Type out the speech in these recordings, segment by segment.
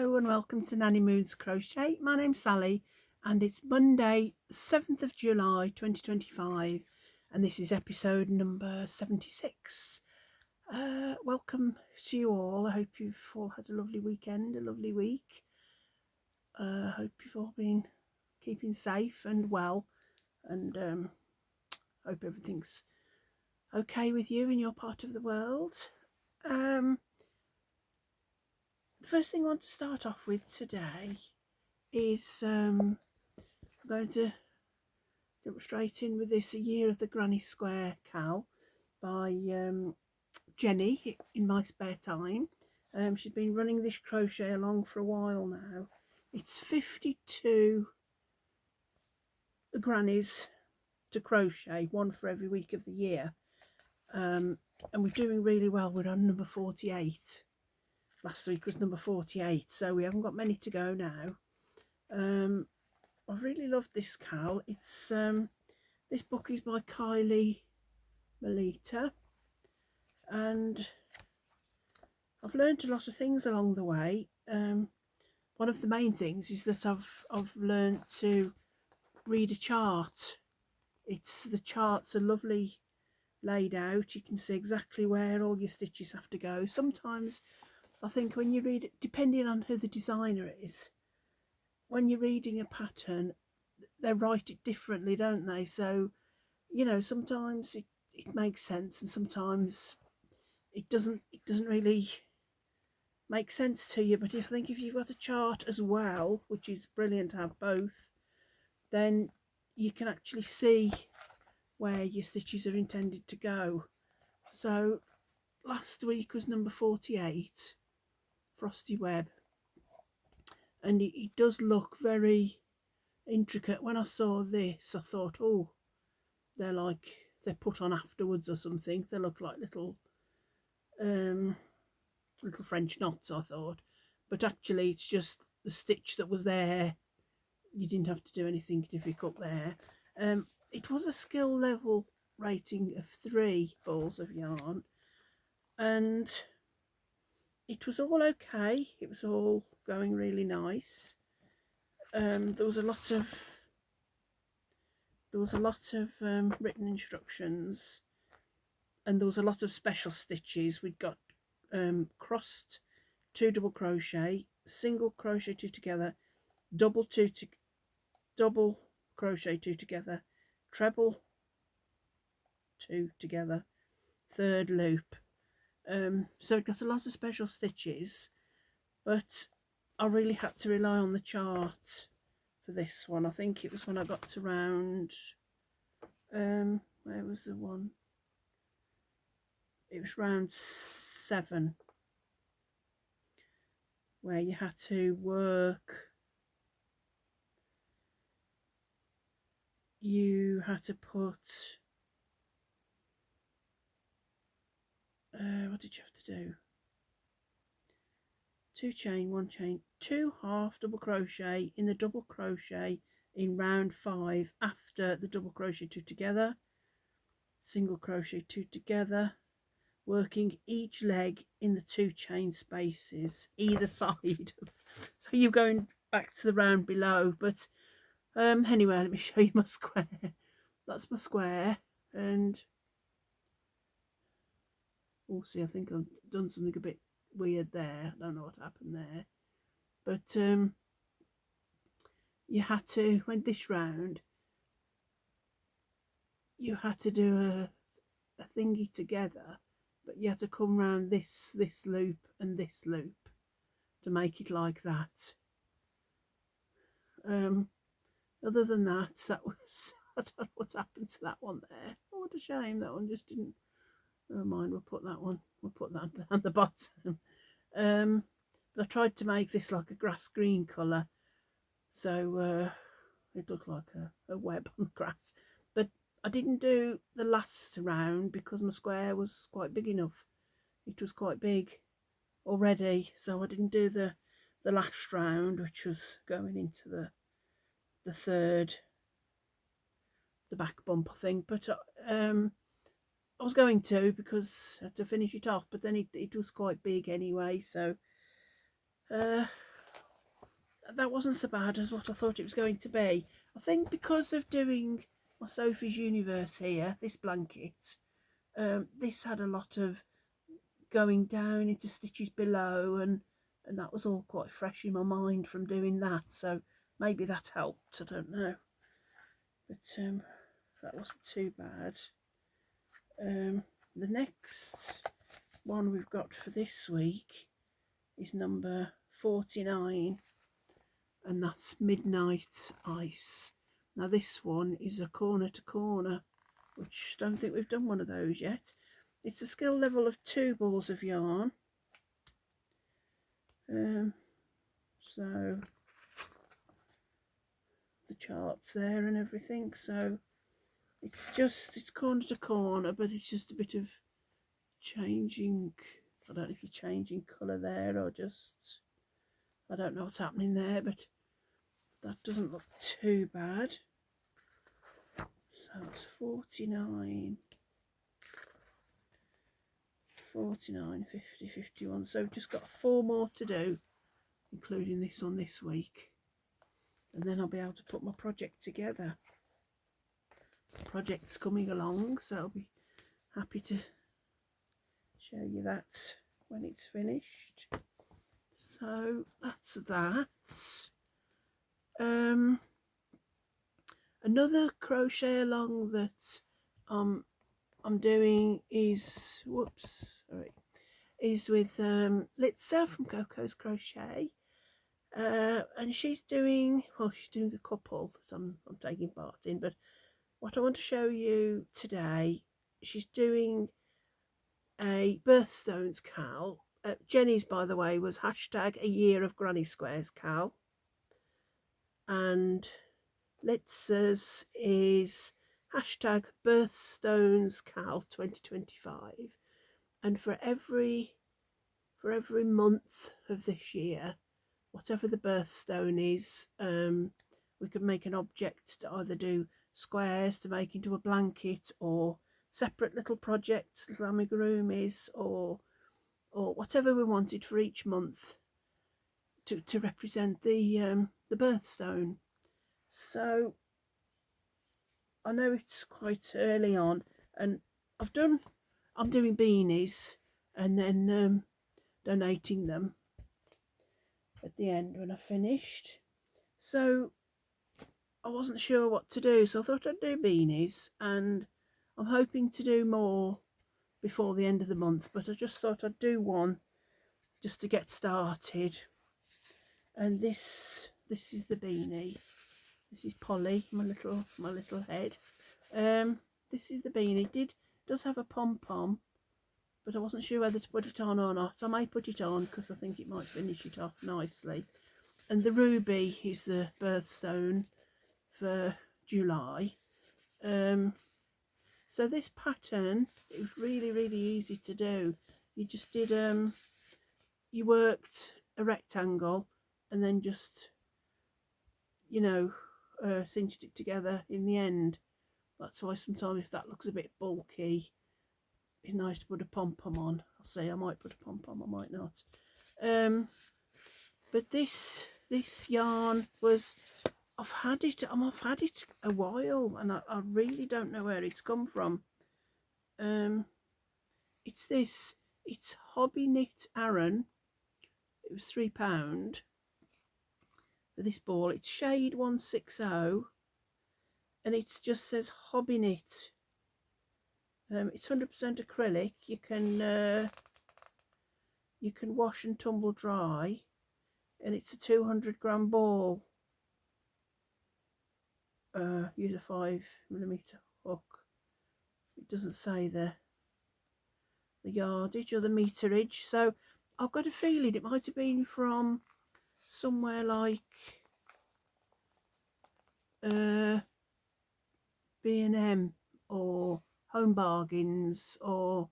Hello and welcome to Nanny Moon's Crochet. My name's Sally and it's Monday 7th of July 2025 and this is episode number 76. Welcome to you all. I hope you've all had a lovely weekend, a lovely week. I hope you've all been keeping safe and well, and hope everything's okay with you in your part of the world. The first thing I want to start off with today is I'm going to jump straight in with this A Year of the Granny Square cowl by Jenni in my spare time. She's been running this crochet along for a while now. It's 52 grannies to crochet, one for every week of the year, and we're doing really well. We're on number 48. Last week was number 48, so we haven't got many to go now. I really love this cowl. It's this book is by Kylie Melita, and I've learned a lot of things along the way. One of the main things is that I've learned to read a chart. The charts are lovely laid out. You can see exactly where all your stitches have to go. Sometimes I think when you read it, depending on who the designer is, when you're reading a pattern, they write it differently, don't they? So, you know, sometimes it makes sense and sometimes it doesn't really make sense to you. But I think if you've got a chart as well, which is brilliant to have both, then you can actually see where your stitches are intended to go. So last week was number 48, Frosty Web, and it does look very intricate. When I saw this, I thought, oh, they're put on afterwards or something. They look like little French knots, I thought, but actually it's just the stitch that was there. You didn't have to do anything difficult there. It was a skill level rating of 3 balls of yarn, and it was all okay. It was all going really nice. There was a lot of written instructions, and there was a lot of special stitches. We'd got crossed 2 double crochet, single crochet 2 together, double crochet 2 together, treble 2 together, third loop. So it got a lot of special stitches, but I really had to rely on the chart for this one. I think it was when I got to round where was the one? It was round 7 where you had to work. You had to put what did you have to do? 2 chain, 1 chain, 2 half double crochet in the double crochet in round 5 after the double crochet 2 together, single crochet 2 together, working each leg in the 2 chain spaces either side. So you're going back to the round below, but anyway, let me show you my square. That's my square, and we'll see. I think I've done something a bit weird there. I don't know what happened there, but you had to, when this round, you had to do a thingy together, but you had to come round this loop and this loop to make it like that. Other than that, that was, I don't know what happened to that one there. Oh, what a shame, that one just didn't. Never mind, we'll put that down the bottom. But I tried to make this like a grass green colour, so it looked like a web on the grass. But I didn't do the last round because my square was quite big enough. It was quite big already, so I didn't do the last round, which was going into the third, the back bump, I think. But I was going to, because I had to finish it off, but then it was quite big anyway, so that wasn't so bad as what I thought it was going to be. I think because of doing my Sophie's Universe here, this blanket, this had a lot of going down into stitches below, and that was all quite fresh in my mind from doing that, so maybe that helped, I don't know, but that wasn't too bad. The next one we've got for this week is number 49, and that's Midnight Ice. Now this one is a corner to corner, which I don't think we've done one of those yet. It's a skill level of 2 balls of yarn. So the charts there and everything, so it's corner to corner, but it's just a bit of changing. I don't know if you're changing colour there or just, I don't know what's happening there, but that doesn't look too bad. So it's 49, 50, 51. So we've just got 4 more to do, including this one this week. And then I'll be able to put my project together. The project's coming along, so I'll be happy to show you that when it's finished. So that's that. Another crochet along that I'm doing is is with Litsa from Coco's Crochet, and she's doing a couple that I'm taking part in, but what I want to show you today, she's doing a birthstones cowl. Jenni's, by the way, was hashtag a year of granny squares cowl, and Litsa's is hashtag birthstones cowl 2025, and for every month of this year, whatever the birthstone is, we could make an object to either do squares to make into a blanket, or separate little projects, little amigurumis, or whatever we wanted for each month to represent the birthstone. So I know it's quite early on, and I'm doing beanies and then donating them at the end when I finished. So I wasn't sure what to do, so I thought I'd do beanies, and I'm hoping to do more before the end of the month, but I just thought I'd do one just to get started. And this is the beanie. This is Polly, my little head. This is the beanie. It does have a pom-pom, but I wasn't sure whether to put it on or not. I may put it on because I think it might finish it off nicely. And the ruby is the birthstone for July. So this pattern, it was really easy to do. You just did you worked a rectangle and then just, you know, cinched it together in the end. That's why sometimes if that looks a bit bulky, it's nice to put a pom-pom on. I'll say I might put a pom-pom, I might not. But this yarn was, I've had it a while, and I really don't know where it's come from. It's Hobby Knit Aran. It was £3 for this ball. It's shade 160, and it just says Hobby Knit. It's 100% acrylic. You can wash and tumble dry, and it's a 200-gram ball. Use a 5mm hook. It doesn't say the yardage or the meterage, so I've got a feeling it might have been from somewhere like B&M or Home Bargains, or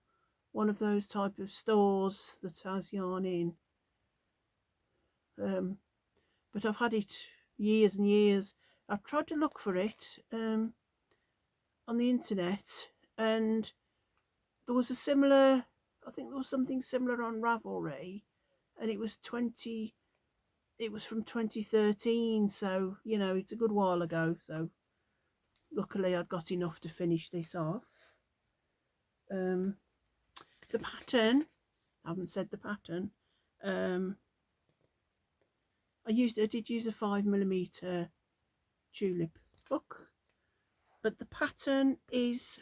one of those type of stores that has yarn in. But I've had it years and years. I've tried to look for it on the internet, and there was a similar, I think there was something similar on Ravelry, and it was 20 it was from 2013, so you know it's a good while ago. So luckily I'd got enough to finish this off. The pattern, I haven't said the pattern. I did use a 5mm tulip hook, but the pattern is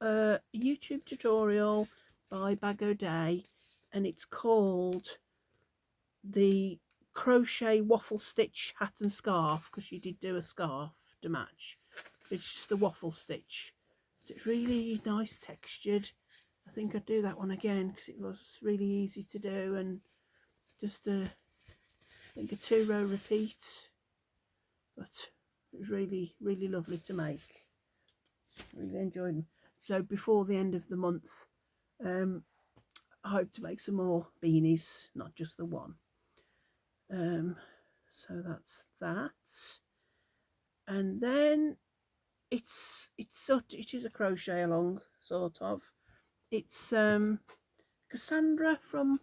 a YouTube tutorial by Bag O' Day, and it's called the crochet waffle stitch hat and scarf, because she did do a scarf to match. It's just a waffle stitch. It's really nice textured. I think I'd do that one again because it was really easy to do, and just I think a 2-row repeat, but it was really lovely to make. Really enjoyed them. So before the end of the month, I hope to make some more beanies, not just the one. So that's that, and then it is a crochet along, sort of. It's Cassandra from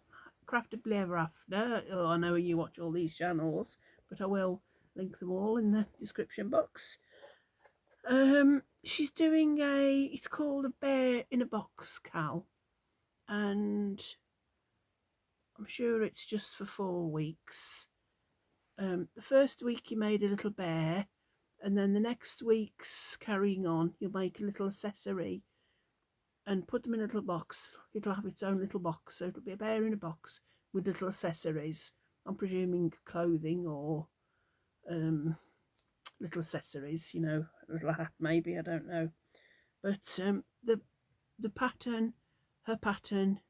Craftably Ever After. Oh, I know you watch all these channels, but I will link them all in the description box. She's doing it's called a bear in a box cal, and I'm sure it's just for 4 weeks. The first week you made a little bear, and then the next week's carrying on, you'll make a little accessory and put them in a little box. It'll have its own little box, so it'll be a bear in a box with little accessories. I'm presuming clothing or little accessories, you know, a little hat maybe, I don't know. But the pattern, her pattern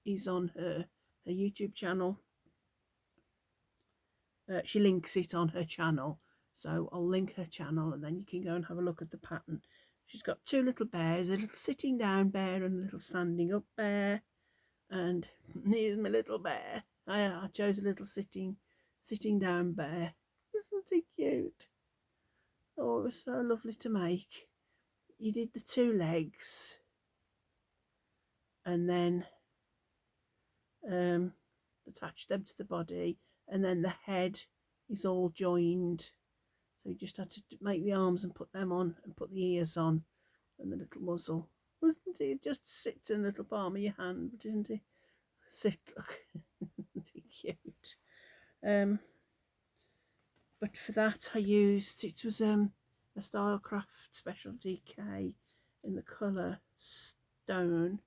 is on her YouTube channel. She links it on her channel, so I'll link her channel, and then you can go and have a look at the pattern. She's got 2 little bears, a little sitting down bear and a little standing up bear. And here's my little bear. I chose a little sitting down bear. Isn't he cute? Oh, it was so lovely to make. You did the 2 legs, and then attached them to the body, and then the head is all joined. So you just had to make the arms and put them on, and put the ears on, and the little muzzle. Wasn't he? It just sits in the little palm of your hand, but isn't he? Sit, look. Isn't he cute? But for that I used, it was a Stylecraft Specialty K in the colour Stone.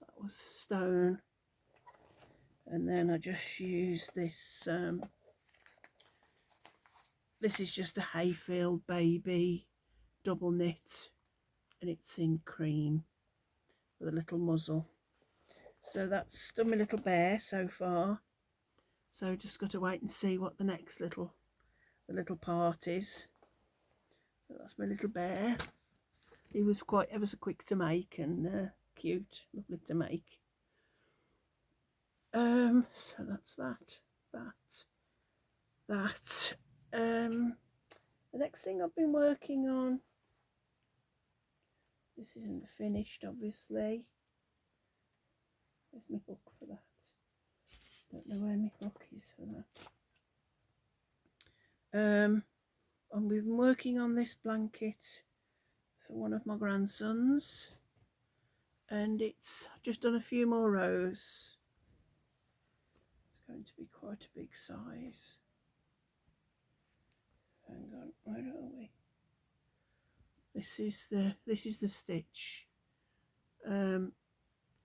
That was Stone. And then I just used this, this is just a Hayfield Baby double knit, and it's in cream with a little muzzle. So that's done my little bear so far. So just got to wait and see what the next little part is. So that's my little bear. He was quite ever so quick to make, and cute, lovely to make. So that's that. The next thing I've been working on, this isn't finished obviously. Where's my hook for that? Don't know where my hook is for that. And we've been working on this blanket for one of my grandsons, and it's just done a few more rows. It's going to be quite a big size. Hang on, where are we? This is the stitch.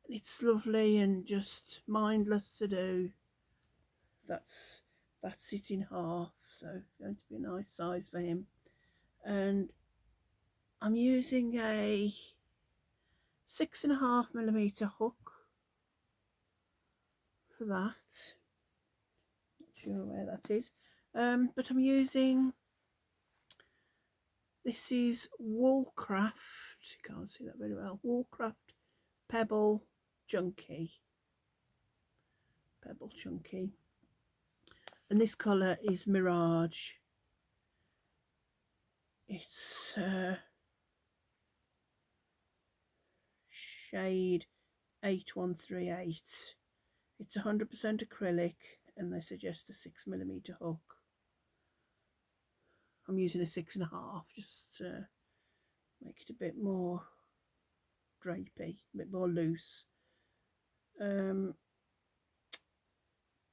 It's lovely and just mindless to do. That's it in half, so it's going to be a nice size for him. And I'm using a 6.5mm hook for that. Not sure where that is, but I'm using, this is Woolcraft, you can't see that very well, Woolcraft Pebble Chunky, and this colour is Mirage. It's shade 8138. It's 100% acrylic, and they suggest a 6mm hook. I'm using a 6.5 just to make it a bit more drapey, a bit more loose.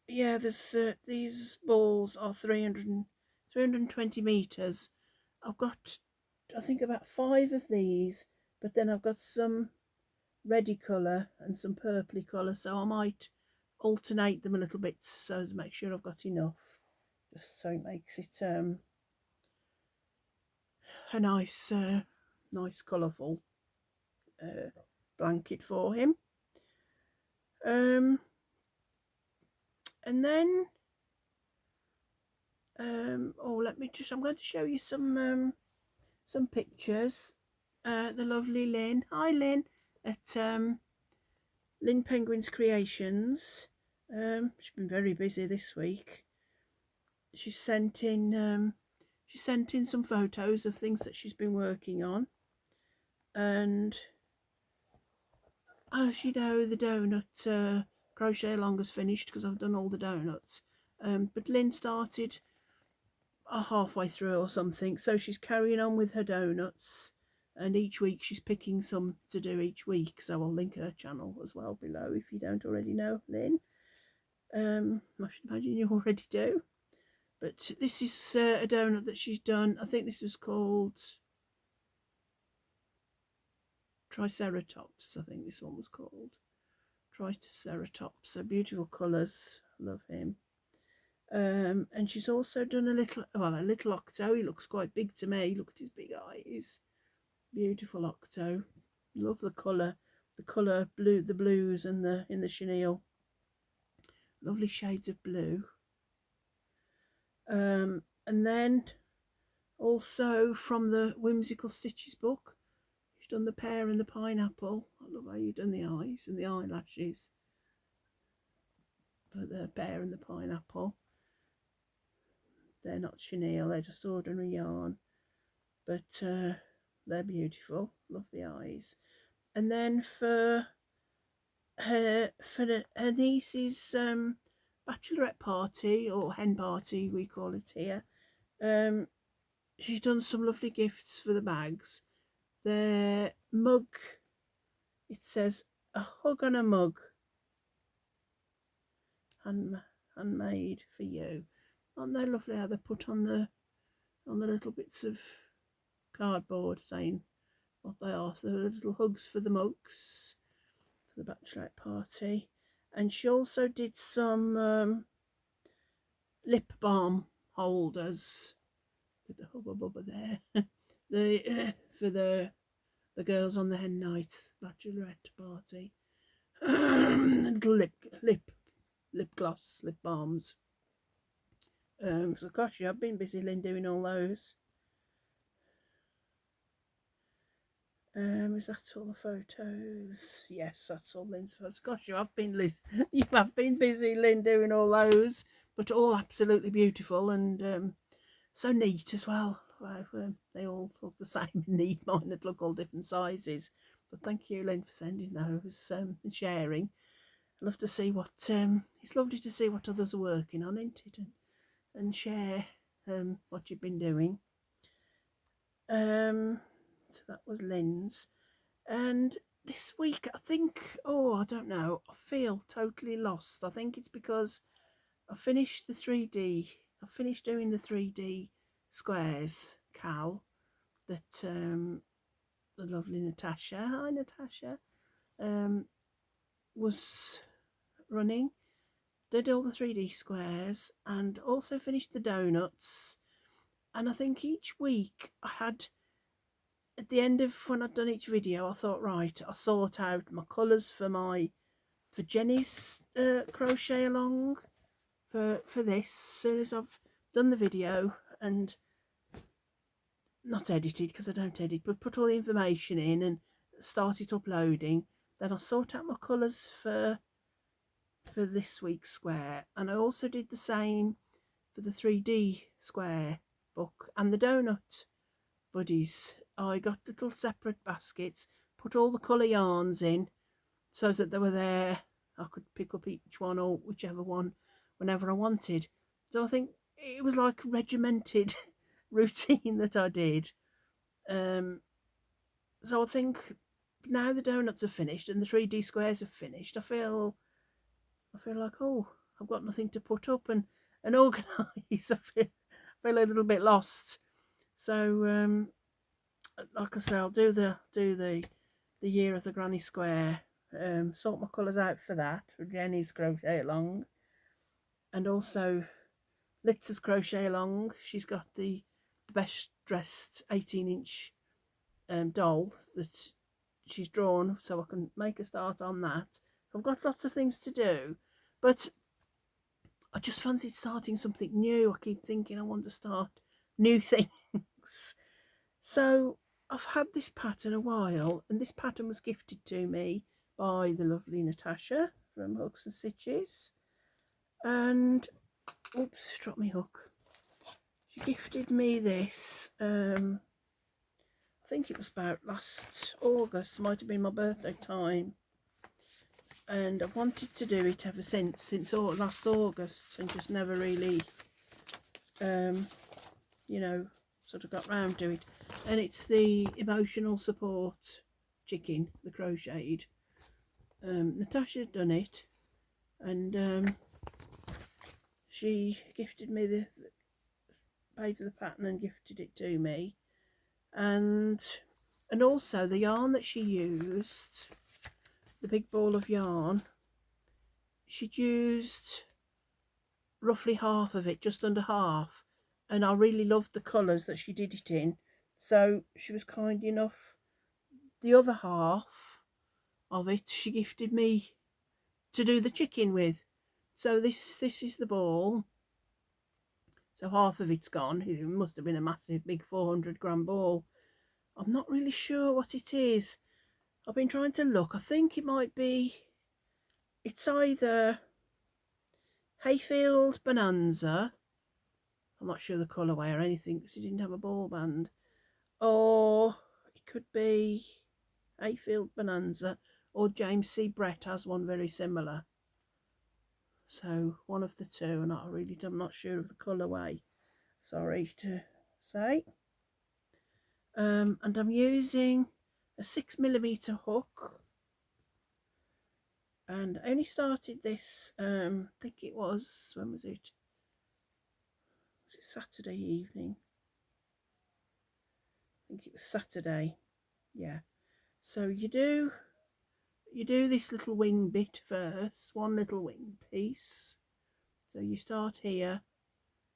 Yeah, there's these balls are 320 meters. I've got, I think, about 5 of these, but then I've got some reddy colour and some purpley colour, so I might alternate them a little bit so as to make sure I've got enough, just so it makes it a nice nice colourful blanket for him. And then oh, let me just, I'm going to show you some pictures. The lovely Lynn, hi Lynn, at Lynn Penguin's Creations. She's been very busy this week. She sent in some photos of things that she's been working on, and as you know, the donut crochet along has finished because I've done all the donuts. But Lynn started halfway through or something, so she's carrying on with her donuts, and each week she's picking some to do each week, so I'll link her channel as well below if you don't already know Lynn. I should imagine you already do, but this is a donut that she's done. I think this was called Triceratops. I think this one was called Triceratops. So beautiful colours, love him. And she's also done a little octo. He looks quite big to me. Look at his big eyes. Beautiful octo. Love the colour blue, the blues and in the chenille. Lovely shades of blue. And then also from the Whimsical Stitches book, she's done the pear and the pineapple. I love how you've done the eyes and the eyelashes for the pear and the pineapple. They're not chenille, they're just ordinary yarn, but they're beautiful. Love the eyes. And then for her niece's bachelorette party, or hen party we call it here, she's done some lovely gifts for the bags. The mug, it says a hug on a mug, handmade for you. Aren't they lovely how they're put on the little bits of cardboard saying what they are? So they're little hugs for the mugs for the bachelorette party. And she also did some lip balm holders with the hubba bubba there. For the girls on the hen night bachelorette party. Little lip gloss, lip balms. So gosh, I've been busy, Lynn, doing all those. Is that all the photos? Yes, that's all Lynn's photos. Gosh, you have been busy, Lynn, doing all those, but all absolutely beautiful and so neat as well. They all look the same and neat. Mine that look all different sizes. But thank you, Lynn, for sending those and sharing. I love to see what it's lovely to see what others are working on, isn't it? And share what you've been doing. So that was Lynn's. And this week, I think, I don't know, I feel totally lost. I think it's because I finished doing the 3D squares, Cal, that the lovely Natasha, hi Natasha, was running. Did all the 3D squares and also finished the donuts. And I think each week I had, at the end of when I'd done each video, I thought, right, I'll sort out my colours for Jenni's crochet along for this. As soon as I've done the video and not edited, because I don't edit, but put all the information in and started uploading, then I'll sort out my colours for this week's square. And I also did the same for the 3D square book and the donut buddies. I got little separate baskets, put all the colour yarns in so that they were there. I could pick up each one or whichever one whenever I wanted. So I think it was like a regimented routine that I did. So I think now the donuts are finished and the 3D squares are finished, I feel like, oh, I've got nothing to put up and organise. I feel a little bit lost. So like I say, I'll do the year of the granny square. Sort my colours out for that, for Jenni's crochet along, and also Litsa's crochet along. She's got the best dressed 18-inch doll that she's drawn, so I can make a start on that. I've got lots of things to do, but I just fancied starting something new. I keep thinking I want to start new things. So I've had this pattern a while, and this pattern was gifted to me by the lovely Natasha from Hooks and Stitches. And oops, dropped my hook. She gifted me this. I think it was about last August. Might have been my birthday time. And I've wanted to do it ever since last August, and just never really, you know, sort of got round to it. And it's the emotional support chicken, the crocheted. Natasha had done it, and she gifted me paid for the pattern and gifted it to me, and also the yarn that she used, the big ball of yarn, she'd used roughly half of it, just under half, and I really loved the colours that she did it in, so she was kind enough, the other half of it she gifted me to do the chicken with. So this is the ball, so half of it's gone. It must have been a massive big 400-gram ball. I'm not really sure what it is. I've been trying to look. I think it might be, it's either Hayfield Bonanza, I'm not sure the colourway or anything because it didn't have a ball band, or it could be Hayfield Bonanza, or James C. Brett has one very similar. So one of the two, and I'm not sure of the colourway, sorry to say. And I'm using a 6mm hook, and I only started this, I think it was, when was it? Was it Saturday evening? I think it was Saturday, yeah. So you do this little wing bit first, one little wing piece. So you start here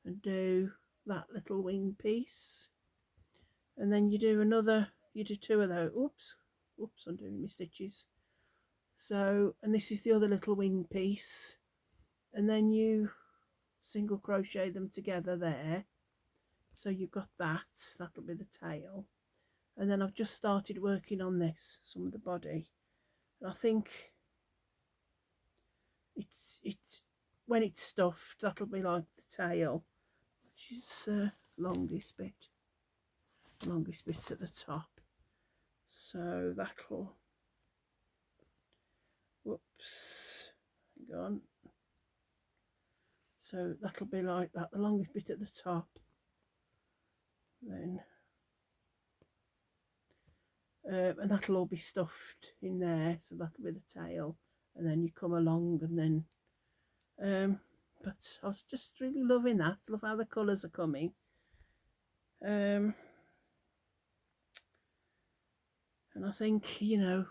and do that little wing piece, and then you do two of those. Oops, I'm doing my stitches. So, and this is the other little wing piece, and then you single crochet them together there. So you've got that'll be the tail. And then I've just started working on some of the body. And I think it's when it's stuffed, that'll be like the tail, which is longest bit's at the top. So that'll, whoops, hang on. So that'll be like that, the longest bit at the top. Then and that'll all be stuffed in there, so that'll be the tail, and then you come along, and then but I was just really loving that. Love how the colours are coming. And I think, you know,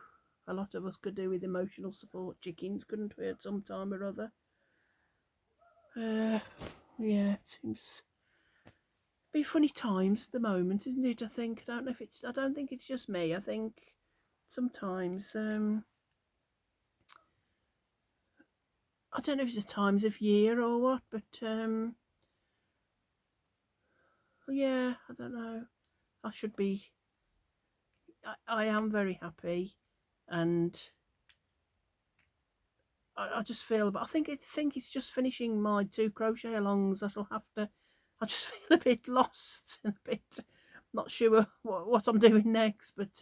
a lot of us could do with emotional support chickens, couldn't we, at some time or other? Yeah, it seems be funny times at the moment, isn't it? I think, I don't think it's just me. I think sometimes I don't know if it's the times of year or what, but yeah, I don't know. I am very happy, and I just feel, but I think it's just finishing my 2 crochet alongs. I just feel a bit lost and a bit not sure what I'm doing next, but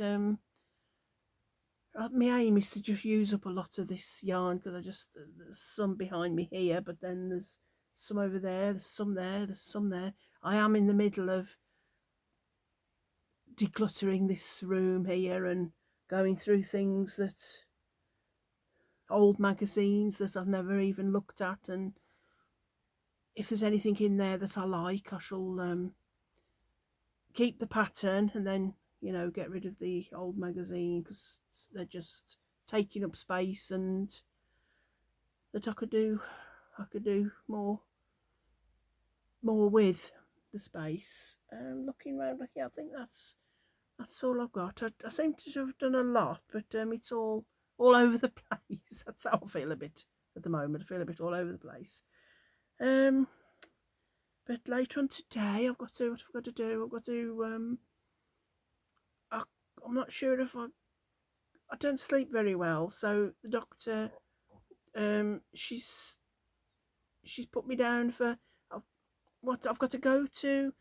my aim is to just use up a lot of this yarn, because there's some behind me here, but then there's some over there, there's some there, there's some there. I am in the middle of decluttering this room here and going through things, that old magazines that I've never even looked at, and if there's anything in there that I like, I shall keep the pattern, and then get rid of the old magazine, because they're just taking up space, and that I could do more with the space. Looking around here, I think that's all I've got. I seem to have done a lot, but it's all over the place. That's how I feel a bit at the moment. I feel a bit all over the place. But later on today, what I've got to do. I've got to. I'm not sure if I don't sleep very well, so the doctor, she's put me down for what I've got to go to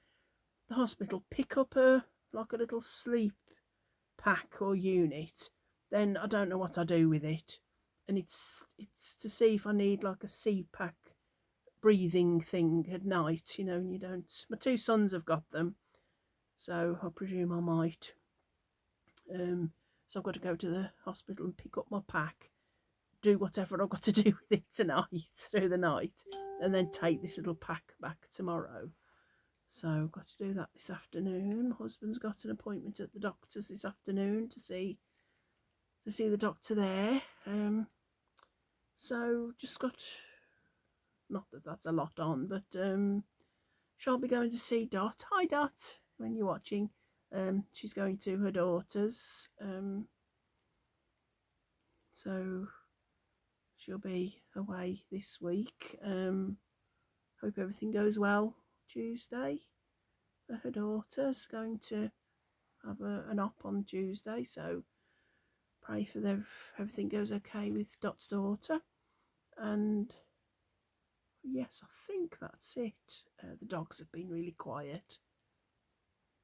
the hospital, pick up a little sleep pack or unit. Then I don't know what I do with it, and it's to see if I need like a CPAP breathing thing at night, and you don't. My two sons have got them, so I presume I might. So I've got to go to the hospital and pick up my pack, do whatever I've got to do with it tonight, through the night, and then take this little pack back tomorrow. So I've got to do that this afternoon. My husband's got an appointment at the doctor's this afternoon to see the doctor there. So just got, not that that's a lot on, but shall be going to see Dot. Hi Dot, when you're watching. She's going to her daughter's, so she'll be away this week. Hope everything goes well Tuesday. Her daughter's going to have an op on Tuesday, so pray for everything goes okay with Dot's daughter. And yes, I think that's it. The dogs have been really quiet,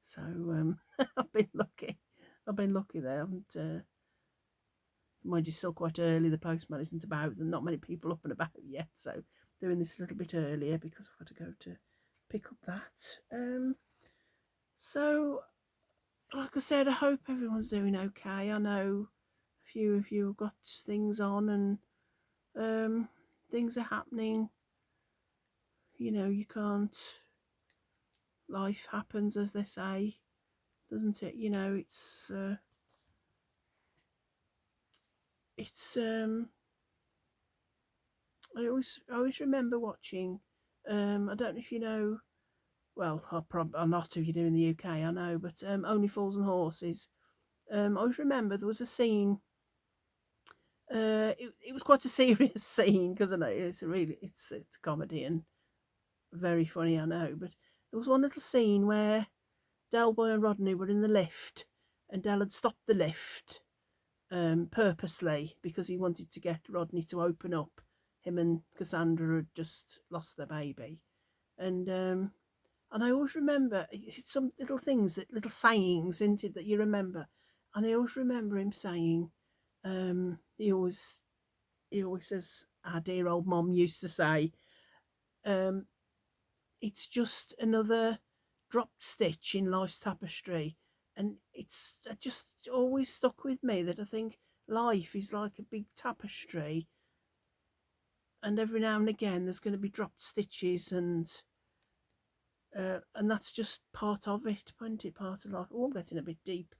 so I've been lucky there. And mind you, still quite early. The postman isn't about. There's not many people up and about yet, so doing this a little bit earlier because I've got to go to pick up that. So like I said, I hope everyone's doing okay. I know a few of you have got things on, and things are happening. You can't. Life happens, as they say, doesn't it? It's. I always remember watching. I don't know if you know. Well, a lot of you do in the UK, I know, but Only Fools and Horses. I always remember there was a scene. It was quite a serious scene, because I know it's a comedy and very funny, I know. But there was one little scene where Del Boy and Rodney were in the lift, and Del had stopped the lift purposely because he wanted to get Rodney to open up. Him and Cassandra had just lost their baby, and I always remember, it's some little things, little sayings, isn't it, that you remember. And I always remember him saying, he always says, our dear old mom used to say, it's just another dropped stitch in life's tapestry. And it's just always stuck with me, that I think life is like a big tapestry, and every now and again there's going to be dropped stitches, and that's just part of it, isn't it? Part of life. Oh, I'm getting a bit deep.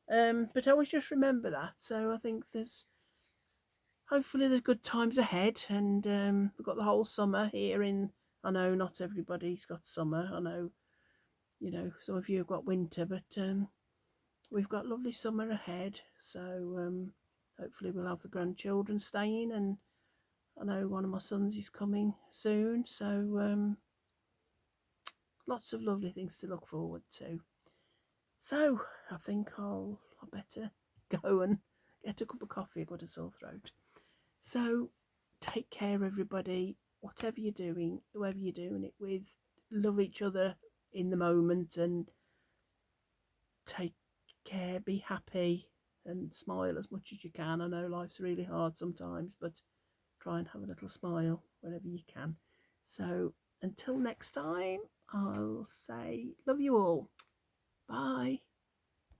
But I always just remember that. So I think hopefully there's good times ahead, and we've got the whole summer here I know not everybody's got summer. I know, some of you have got winter, but we've got lovely summer ahead. So hopefully we'll have the grandchildren staying, and I know one of my sons is coming soon. So lots of lovely things to look forward to. So I think I better go and get a cup of coffee. I've got a sore throat. So take care, everybody. Whatever you're doing, whoever you're doing it with, love each other in the moment, and take care, be happy, and smile as much as you can. I know life's really hard sometimes, but try and have a little smile whenever you can. So until next time, I'll say love you all.